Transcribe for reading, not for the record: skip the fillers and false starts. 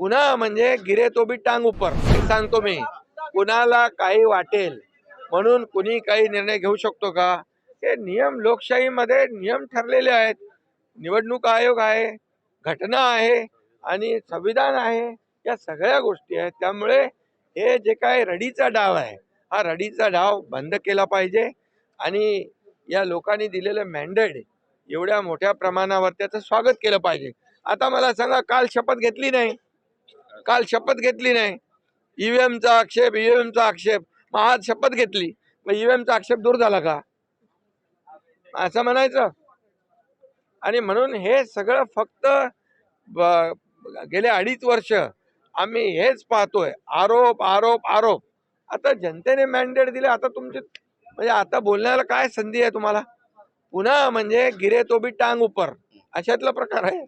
पुन्हा म्हणजे गिरे तो भी टांग ऊपर सांगतो मी. कुणाला काही वाटेल म्हणून कुणी काही निर्णय घेऊ शकतो का? हे नियम, लोकशाहीमध्ये नियम ठरलेले आहेत. निवडणूक आयोग आहे, घटना आहे आणि संविधान आहे. या सगळ्या गोष्टी आहेत. त्यामुळे हे जे काय रडीचा डाव आहे, हा रडीचा डाव बंद केला पाहिजे आणि या लोकांनी दिलेलं मॅन्डेट एवढ्या मोठ्या प्रमाणावर त्याचं स्वागत केलं पाहिजे. आता मला सांगा, काल शपथ घेतली नाही, ईव्हीएमचा आक्षेप, मग आज शपथ घेतली, मग ईव्हीएमचा आक्षेप दूर झाला का असं म्हणायचं? आणि म्हणून हे सगळं फक्त गेले 2.5 वर्ष आम्ही हेच पाहतोय, आरोप आरोप आरोप. आता जनतेने मॅन्डेट दिले, आता तुमचे म्हणजे आता बोलण्याला काय संधी आहे तुम्हाला? पुन्हा म्हणजे गिरे तो भी टांग ऊपर अशातला प्रकार आहे.